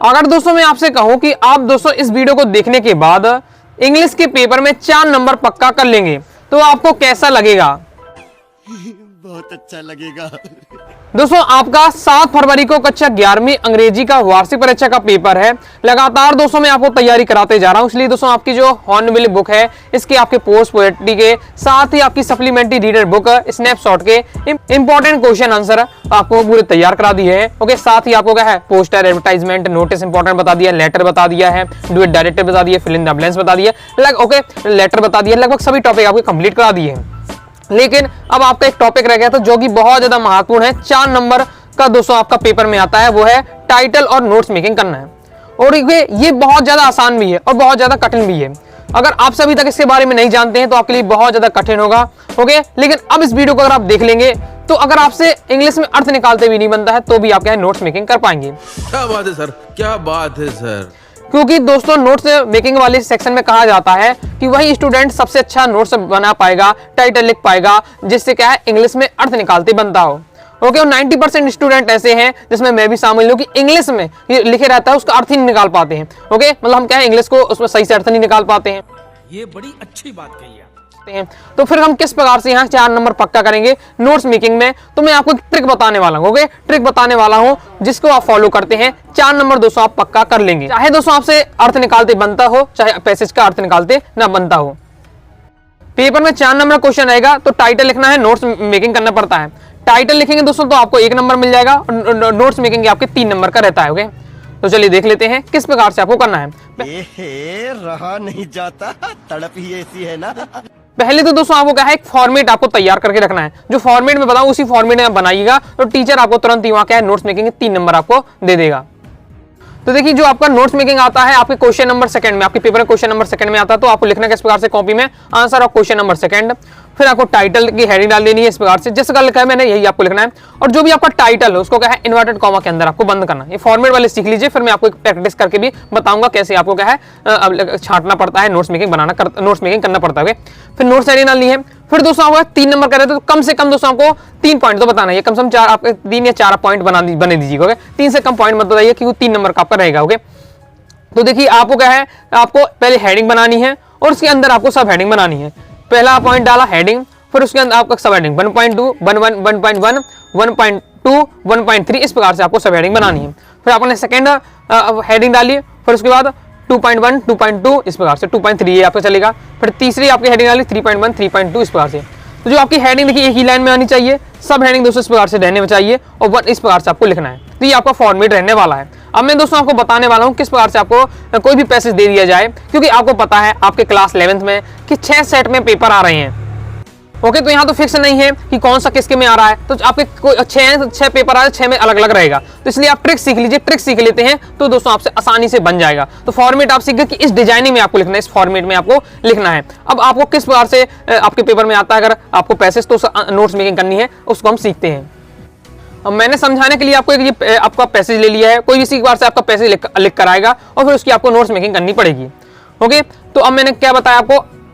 अगर दोस्तों मैं आपसे कहूं कि आप दोस्तों इस वीडियो को देखने के बाद इंग्लिश के पेपर में 4 नंबर पक्का कर लेंगे तो आपको कैसा लगेगा? बहुत अच्छा लगेगा। दोस्तों आपका 7 फरवरी को कक्षा 11वीं अंग्रेजी का वार्षिक परीक्षा का पेपर है। लगातार दोस्तों मैं आपको तैयारी कराते जा रहा हूं, इसलिए दोस्तों आपकी जो हॉर्नबिल बुक है इसके आपके पोस्ट पोएट्री के साथ ही आपकी सप्लीमेंट्री रीडर बुक स्नैपशॉट के इंपॉर्टेंट क्वेश्चन आंसर आपको पूरे तैयार करा दिए हैं। ओके, साथ ही आपको क्या है पोस्टर, एडवर्टाइजमेंट, नोटिस इंपॉर्टेंट बता दिया, लेटर बता दिया है, डू इट डायरेक्टर बता दिया, फिल इन द ब्लैंक्स बता दिया, लेटर बता दिया, लगभग सभी टॉपिक आपको कंप्लीट करा दिए हैं। लेकिन अब आपका एक टॉपिक रह गया था जो कि बहुत ज्यादा महत्वपूर्ण है, 4 नंबर का दोस्तों आपका पेपर में आता है, वो है टाइटल और नोट्स मेकिंग करना है। और ये बहुत ज्यादा आसान भी है और बहुत ज्यादा कठिन भी है। अगर आप सभी तक इसके बारे में नहीं जानते हैं तो आपके लिए बहुत ज्यादा कठिन होगा। ओके, लेकिन अब इस वीडियो को अगर आप देख लेंगे तो अगर आपसे इंग्लिश में अर्थ निकालते भी नहीं बनता है तो भी आप क्या नोट्स मेकिंग कर पाएंगे। क्या बात है सर, क्या बात है सर। क्योंकि दोस्तों नोट्स मेकिंग वाले सेक्शन में कहा जाता है कि वही स्टूडेंट सबसे अच्छा नोट्स बना पाएगा, टाइटल लिख पाएगा, जिससे क्या है इंग्लिश में अर्थ निकालते बनता हो। ओके, और 90% स्टूडेंट ऐसे हैं जिसमें मैं भी शामिल हूँ कि इंग्लिश में ये लिखे रहता है उसका अर्थ ही नहीं निकाल पाते हैं। ओके, मतलब हम क्या है इंग्लिश को उसमें सही से अर्थ नहीं निकाल पाते हैं। ये बड़ी अच्छी बात कही है। तो फिर हम किस प्रकार से यहाँ 4 नंबर पक्का करेंगे नोट्स मेकिंग में, तो मैं आपको एक ट्रिक बताने वाला हूँ। ओके, ट्रिक बताने वाला हूँ जिसको आप फॉलो करते हैं 4 नंबर दोस्तों आप पक्का कर लेंगे। चाहे दोस्तों आपसे अर्थ निकालते बनता हो, चाहे पैसेज का अर्थ निकालते ना बनता हो। पेपर में 4 नंबर क्वेश्चन रहेगा तो टाइटल लिखना है, नोट्स मेकिंग करना पड़ता है। टाइटल लिखेंगे दोस्तों तो आपको 1 नंबर मिल जाएगा और नोट्स मेकिंग आपके 3 नंबर का रहता है। ओके, तो चलिए देख लेते हैं किस प्रकार से आपको करना है। रहा नहीं जाता, तड़प ही ऐसी है ना। पहले तो दोस्तों आपको क्या है एक फॉर्मेट आपको तैयार करके रखना है। जो फॉर्मेट में बताऊं उसी फॉर्मेट में आप बनाइएगा तो टीचर आपको तुरंत ही वहां क्या है नोट्स मेकिंग के 3 नंबर आपको दे देगा। तो देखिए जो आपका नोट्स मेकिंग आता है आपके क्वेश्चन नंबर सेकंड में, आपके पेपर में क्वेश्चन नंबर सेकंड में आता है तो आपको लिखना किस प्रकार से कॉपी में answer of question number second. फिर आपको टाइटल की हेडिंग डाल देनी है इस प्रकार से, जिस प्रकार लिखा है मैंने यही आपको लिखना है। और जो भी आपका टाइटल है उसको क्या है इन्वर्टेड कॉमा के अंदर आपको बंद करना है। ये फॉर्मेट वाले सीख लीजिए, फिर मैं आपको एक प्रैक्टिस करके भी बताऊंगा कैसे आपको क्या है छांटना पड़ता है, नोट्स मेकिंग नोट्स मेकिंग करना पड़ता है। फिर नोट्स हेडिंग डालनी है। फिर दोस्तों आपको 3 नंबर कर रहे थे तो कम से कम दोस्तों आपको 3 पॉइंट तो बताना है। कम से कम 4 आपके 3 या 4 पॉइंट बने दीजिएगा। 3 से कम पॉइंट मत बताइए क्योंकि 3 नंबर का आपका रहेगा। ओके, तो देखिए आपको क्या है आपको पहले हेडिंग बनानी है और उसके अंदर आपको सब हेडिंग बनानी है। पहला पॉइंट डाला हेडिंग, फिर उसके अंदर आपका सब हेडिंग 1.2, 1.1, 1.2, 1.3 इस प्रकार से आपको सब हेडिंग बनानी है। फिर आपने सेकंड हेडिंग डाली, फिर उसके बाद 2.1, 2.2 इस प्रकार से 2.3 ये आपका चलेगा। फिर तीसरी आपकी हेडिंग डाली 3.1, 3.2 इस प्रकार से। तो जो आपकी हेडिंग देखिए एक ही लाइन में आनी चाहिए, सब हेडिंग दोस्तों इस प्रकार से रहने में चाहिए और 1 इस प्रकार से आपको लिखना है। तो ये आपका फॉर्मेट रहने वाला है। अब मैं दोस्तों आपको बताने वाला हूँ किस प्रकार से आपको कोई भी पैसेज दे दिया जाए, क्योंकि आपको पता है आपके क्लास 11th में कि 6 सेट में पेपर आ रहे हैं। ओके, तो यहाँ तो फिक्स नहीं है कि कौन सा किसके में आ रहा है, तो आपके 6 पेपर आ रहे हैं, 6 में अलग अलग रहेगा। तो इसलिए आप ट्रिक सीख लीजिए, ट्रिक सीख लेते हैं तो दोस्तों आपसे आसानी से बन जाएगा। तो फॉर्मेट आप सीख गए कि इस डिजाइनिंग में आपको लिखना है, इस फॉर्मेट में आपको लिखना है। अब आपको किस प्रकार से आपके पेपर में आता है अगर आपको पैसेज तो नोट्स मेकिंग करनी है उसको हम सीखते हैं। अब मैंने समझाने के लिए आपको एक आपका पैसेज ले लिया है, कोई भी इसी बार से आपका पैसेज लिख कर आएगा और फिर उसकी आपको नोट्स मेकिंग करनी पड़ेगी। ओके, तो अब मैंने क्या बताया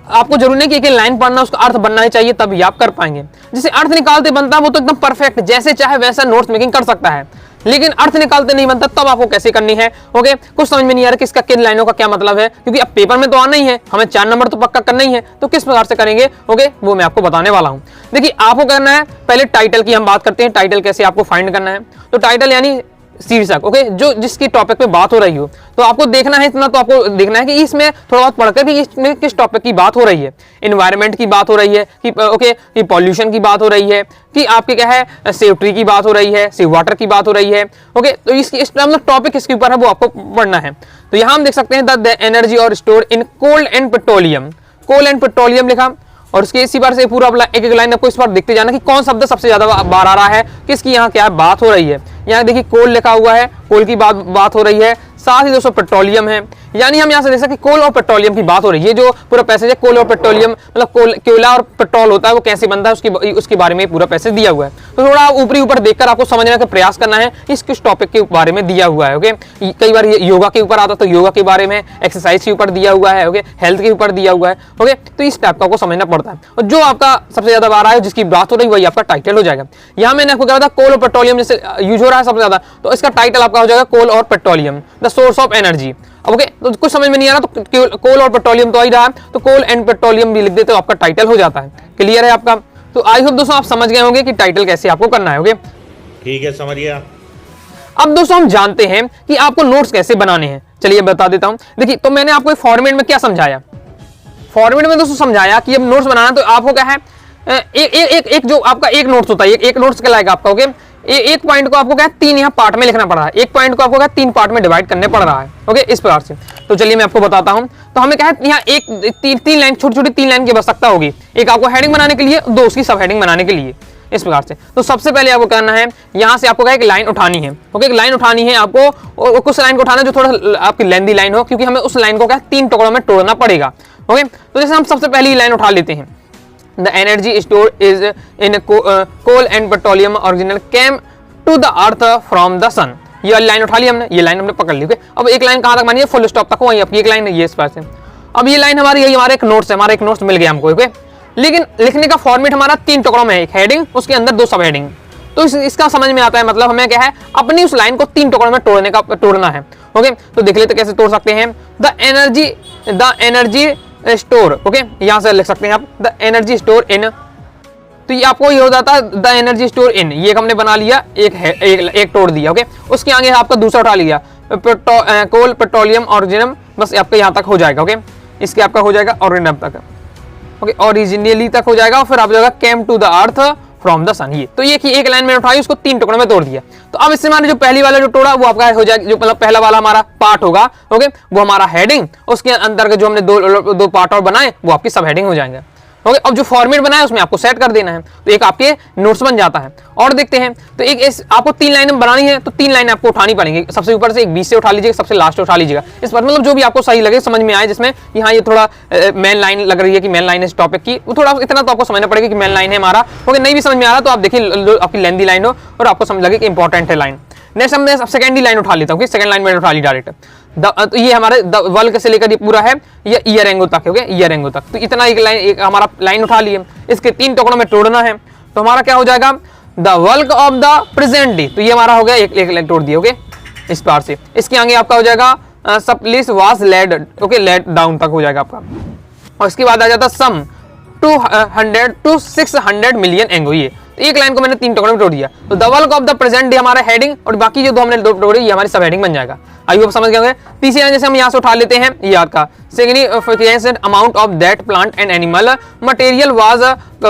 आपको जरूरी नहीं कि एक लाइन पढ़ना उसका अर्थ बनना ही चाहिए तभी आप कर पाएंगे। जिसे अर्थ निकालते बनता है वो तो एकदम परफेक्ट जैसे चाहे वैसा नोट्स मेकिंग कर सकता है, लेकिन अर्थ निकालते नहीं बनता तब आपको कैसे करनी है। ओके, कुछ समझ में नहीं आ रहा कि इसका किन लाइनों का क्या मतलब है, क्योंकि अब पेपर में तो आना ही है, हमें 4 नंबर तो पक्का करना ही है। तो किस प्रकार से करेंगे ओके वो मैं आपको बताने वाला हूँ। देखिए आपको करना है पहले टाइटल की हम बात करते हैं, टाइटल कैसे आपको फाइंड करना है। तो टाइटल यानी शीर्षक, ओके, जो जिसकी टॉपिक पे बात हो रही हो। तो आपको देखना है इतना, तो आपको देखना है कि इसमें थोड़ा बहुत पढ़कर कि इसमें किस टॉपिक की बात हो रही है। एनवायरनमेंट की बात हो रही है कि ओके कि पॉल्यूशन की बात हो रही है कि आपके क्या है सेव ट्री की बात हो रही है, सेव वाटर की बात हो रही है। ओके, तो इस मतलब टॉपिक किसके ऊपर है वो आपको पढ़ना है। तो यहाँ हम देख सकते हैं द एनर्जी और store in coal and petroleum, coal and petroleum लिखा और उसके इसी बार से पूरा एक लाइन आपको इस बार देखते जाना कि कौन शब्द सबसे ज्यादा बार आ रहा है, किसकी यहाँ क्या बात हो रही है। यहाँ देखिए कोल लिखा हुआ है, कोल की बात हो रही है, साथ ही दोस्तों पेट्रोलियम है, यानी हम यहाँ से देख सकते कोल और पेट्रोलियम की बात हो रही है। ये जो पूरा पैसेज है कोल और पेट्रोलियम, मतलब कोयला और पेट्रोल होता है वो कैसे बनता है उसके बारे में पूरा पैसेज दिया हुआ है। तो थोड़ा ऊपरी ऊपर देखकर आपको समझने का प्रयास करना है इस किस टॉपिक के बारे में दिया हुआ है। ओके, कई बार योगा के ऊपर आता तो योगा के बारे में, एक्सरसाइज के ऊपर दिया हुआ है, ओके, हेल्थ के ऊपर दिया हुआ है। ओके, तो इस टाइप का आपको समझना पड़ता है। और जो आपका सबसे ज्यादा बार है जिसकी बात हो रही वही आपका टाइटल हो जाएगा। यहाँ मैंने आपको कहा था कोल और पेट्रोलियम जैसे यूज हो रहा है सबसे ज्यादा, तो इसका टाइटल आपका हो जाएगा कोल और petroleum the source of energy. Okay, तो कुछ समझ में नहीं आ रहा तो कोल और पेट्रोलियम तो आ ही रहा है, तो कोल एंड पेट्रोलियम भी लिख देते तो आपका टाइटल हो जाता है। क्लियर है आपका? तो आई होप दोस्तों आप समझ गए होंगे कि टाइटल कैसे आपको करना है। ओके, ठीक है, समझ गया। अब दोस्तों हम जानते हैं कि आपको नोट्स कैसे बनाने हैं। चलिए बता देता हूं। देखिए, तो मैंने आपको फॉर्मेट में क्या समझाया, फॉर्मेट में दोस्तों समझाया कि अब नोट्स बनाना तो आपको क्या है, एक जो आपका एक नोट्स होता है, एक नोट्स कहलाएगा आपका। ओके, एक पॉइंट को आपको क्या है तीन यहाँ पार्ट में लिखना पड़ रहा है, एक पॉइंट को आपको क्या तीन पार्ट में डिवाइड करने पड़ रहा है। ओके, इस प्रकार से। तो चलिए मैं आपको बताता हूं। तो हमें क्या है यहाँ तीन लाइन, छोटी छोटी 3 लाइन की आवश्यकता होगी, एक आपको हेडिंग बनाने के लिए, 2 उसकी सब हेडिंग बनाने के लिए, इस प्रकार से। तो सबसे पहले आपको करना है यहाँ से आपको क्या एक लाइन उठानी है। ओके, एक लाइन उठानी है आपको, और कुछ लाइन को उठाना जो थोड़ा आपकी लेंदी लाइन हो, क्योंकि हमें उस लाइन को क्या 3 टुकड़ों में तोड़ना पड़ेगा। ओके, तो जैसे हम सबसे पहली लाइन उठा लेते हैं, the energy store is in coal and petroleum original came to the earth from the sun. ये लाइन उठा ली हमने, ये लाइन हमने पकड़ ली। ओके, अब एक लाइन कहां तक मानिए, फुल स्टॉप तक हो, वहीं आपकी एक लाइन है ये इस पास से। अब ये लाइन हमारी, यही हमारा एक नोट्स है, हमारा एक नोट्स मिल गया हमको। ओके, लेकिन लिखने का फॉर्मेट हमारा 3 टुकड़ों में है, एक हेडिंग, उसके अंदर 2 सब हेडिंग। तो इसका समझ में आता है, मतलब हमें क्या है अपनी उस लाइन को 3 टुकड़ों में तोड़ना है। ओके, तो देख लेते कैसे तोड़ सकते हैं। द एनर्जी स्टोर, ओके, यहां से लिख सकते हैं आप द एनर्जी स्टोर इन। तो ये आपको ये हो जाता है द एनर्जी स्टोर इन, ये हमने बना लिया, एक तोड़ दिया। ओके, उसके आगे आपका दूसरा उठा लिया कोल पेट्रोलियम ओरिजिनम, बस आपका यहाँ तक हो जाएगा। ओके, इसके आपका हो जाएगा ओरिजिनम तक। ओके, ओरिजिनली तक हो जाएगा, और फिर आप जाएगा came to the earth from the sun. ये तो ये कि एक लाइन में उठाई, उसको 3 टुकड़ों में तोड़ दिया। तो अब इससे हमारा जो पहली वाला जो तोड़ा वो आपका हो जाएगा, जो मतलब पहला वाला हमारा पार्ट होगा। ओके, वो हमारा हेडिंग, उसके अंदर जो हमने दो पार्ट और बनाए वो आपकी सब हेडिंग हो जाएंगे। ओके, अब जो फॉर्मेट बनाया उसमें आपको सेट कर देना है, तो एक आपके नोट्स बन जाता है। और देखते हैं, तो एक आपको 3 लाइनें बनानी है, तो 3 लाइनें आपको उठानी पड़ेंगी। सबसे ऊपर से एक बीच से उठा लीजिएगा, सबसे लास्ट से उठा लीजिएगा। इस पर मतलब जो भी आपको सही लगे, समझ में आए, जिसमें यहाँ ये थोड़ा मेन लाइन लग रही है कि मेन लाइन इस टॉपिक की, वो थोड़ा इतना तो आपको समझना पड़ेगा कि मेन लाइन है हमारा। ओके, नहीं भी समझ में आ रहा तो आप देखिए आपकी लेंदी लाइन हो और आपको समझ लगे कि इंपॉर्टेंट है लाइन। नेक्स्ट हमने सेकंड ही लाइन उठा लेता हूँ, सेकंड लाइन में उठा ली डायरेक्ट। तो ये हमारे वल्क से लेकर ये पूरा है, ये ईयर एंगो तक है। ओके, ईयर एंगो तक, तो इतना एक हमारा लाइन उठा लिए, इसके 3 टुकड़ों में तोड़ना है। तो हमारा क्या हो जाएगा, the walk of the present day, तो ये हमारा हो गया एक लाइन तोड़ दिया। ओके, इस पार से इसके आगे आपका हो जाएगा supplies was laid, okay, laid down तक हो जाएगा आपका। और इसके बाद आ जाता सम 200 to 600 मिलियन एंगो। ये एक लाइन को मैंने 3 टुकड़ों में तोड़ दिया। तो the walk of the present day हमारा हेडिंग, और बाकी जो 2 हमने तोड़ी ये हमारी सब हेडिंग बन जाएगा। आई होप समझ गए होंगे। तीसरी लाइन जैसे हम यहाँ से उठा लेते हैं, ये आपका significant amount of that plant and animal material was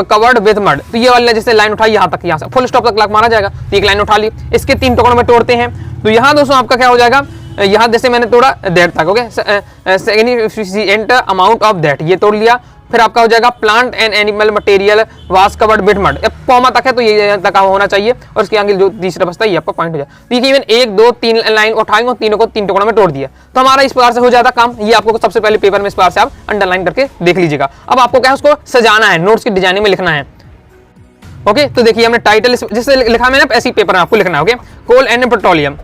covered with mud. तो ये वाली जैसे लाइन उठाई यहाँ तक, यहाँ से फुल स्टॉप तक मारा जाएगा। तो एक लाइन उठा ली, इसके 3 टुकड़ों में तोड़ते हैं। तो यहाँ दोस्तों आपका क्या हो जाएगा, यहाँ जैसे मैंने तोड़ा दैट तक। Okay, significant amount of that, ये तोड़ लिया। फिर आपका हो जाएगा plant and animal material was covered with mud, comma तक है तो ये तक होना चाहिए, और उसके आगे जो तीसरा बचता है ये आपका पॉइंट हो जाए। देखिए इवन 1 2 3 लाइन उठाएंगे, तीनों को 3 टुकड़ों में तोड़ दिया। तो हमारा इस प्रकार से हो जाता काम। ये आपको सबसे पहले पेपर में इस प्रकार से आप अंडरलाइन करके देख लीजिएगा। अब आपको क्या है उसको सजाना है, नोट्स की डिजाइनिंग में लिखना है। ओके, तो देखिए हमने टाइटल जिससे लिखा मैंने ऐसी पेपर में आपको लिखना है। Okay, coal and petroleum.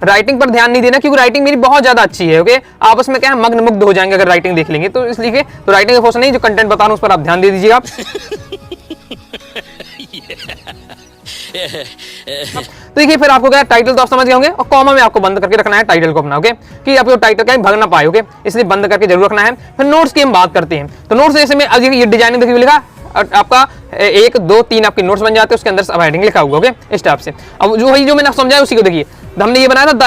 Writing पर ध्यान नहीं देना, क्योंकि राइटिंग मेरी बहुत ज्यादा अच्छी है। ओके, आप उसमें क्या है मग्न मुग्ध हो जाएंगे अगर राइटिंग देख लेंगे, तो इसलिए तो राइटिंग का फोर्स नहीं, जो कंटेंट बता रहा हूं उस पर आप ध्यान दे दीजिएगा। तो देखिए फिर आपको क्या टाइटल तो आप समझ गए होंगे, और कॉमा में आपको बंद करके रखना है टाइटल को अपना। ओके, कि आपको टाइटल क्या भग ना पाए। ओके, इसलिए बंद करके जरूर रखना है। फिर नोट्स की हम बात करते हैं। तो नोट्स जैसे में ये डिजाइनिंग देखिए लिखा आपका 1 2 3 आपके नोट्स बन जाते हैं, उसके अंदर सब हेडिंग लिखा हुआ। ओके, इस टाइप से। अब जो वही जो मैंने समझाया उसी को देखिए, हमने ये बनाया था द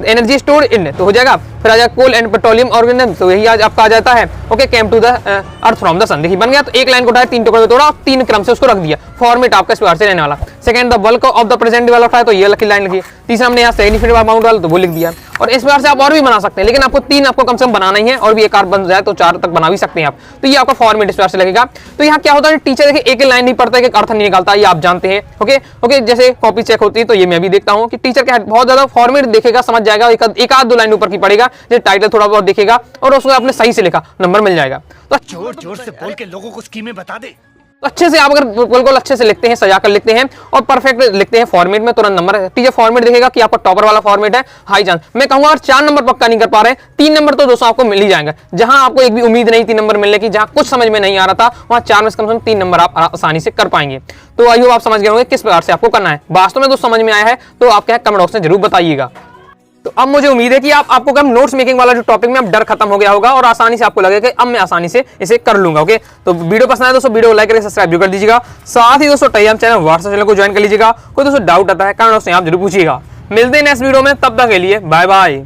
एनर्जी स्टोर इन, तो हो जाएगा। फिर आ जाएगा कोल एंड पेट्रोलियम ऑर्गेनिज्म, तो यही आज आपका आ जाता है। Okay, came to the earth from the sun, देखिए बन गया। तो एक लाइन को उठाया, 3 टुकड़ों में तोड़ा और 3 क्रम से उसको रख दिया। फॉर्मेट आपका इस प्रकार से रहने वाला। Second the bulk of the present वाला उठाया, तो ये लकी लाइन लिखी। तीसरा हमने यहाँ सिग्निफिकेंट अमाउंट वाला तो वो लिख दिया। और इस प्रकार से आप और भी बना सकते हैं, लेकिन आपको 3 आपको कम से कम बनाना ही है, और भी एक आध बन जाए तो 4 तक बना भी सकते हैं आप। तो ये आपका फॉर्मेट इस प्रकार से लगेगा। तो यहाँ क्या होता है, टीचर देखिए एक लाइन नहीं पढ़ता है, एक अर्थ नहीं निकालता, ये आप जानते हैं। ओके, जैसे कॉपी चेक होती है तो ये मैं भी देखता हूँ कि टीचर क्या बहुत ज्यादा फॉर्मेट देखेगा, समझ जाएगा, एक आध 2 लाइन ऊपर की पढ़ेगा, जैसे टाइटल थोड़ा बहुत देखेगा और उसको आपने सही से लिखा, नंबर मिल जाएगा। तो जोर जोर से बोल के लोगों को स्कीमें बता दे। तो अच्छे से आप अगर बिल्कुल अच्छे से लिखते हैं, सजाकर लिखते हैं और परफेक्ट लिखते हैं फॉर्मेट में, तुरंत नंबर टीचर फॉर्मेट देखेगा कि आपका टॉपर वाला फॉर्मेट है, हाई चांस। मैं कहूंगा अगर 4 नंबर पक्का नहीं कर पा रहे हैं, 3 नंबर तो दोस्तों आपको मिल ही जाएंगे। जहां आपको एक भी उम्मीद नहीं 3 नंबर मिलने की, जहां कुछ समझ में नहीं आ रहा था, वहां 4 में से कम 3 नंबर आप आसानी से कर पाएंगे। तो आई होप आप समझ गए होंगे किस प्रकार से आपको करना है। वास्तव में दोस्तों समझ में आया है तो आप क्या कमेंट बॉक्स में जरूर बताइएगा। तो अब मुझे उम्मीद है कि आपको कम नोट्स मेकिंग वाला जो टॉपिक में अब डर खत्म हो गया होगा और आसानी से आपको लगेगा कि अब मैं आसानी से इसे कर लूंगा। ओके, तो वीडियो पसंद आए दोस्तों वीडियो को लाइक करके सब्सक्राइब भी कर दीजिएगा। साथ ही दोस्तों टेलीग्राम चैनल व्हाट्सएप चैनल को ज्वाइन कर लीजिएगा। कोई दोस्तों डाउट आता है कमेंट बॉक्स में आप जरूर पूछिएगा। मिलते हैं नेक्स्ट वीडियो में, तब तक के लिए बाय बाय।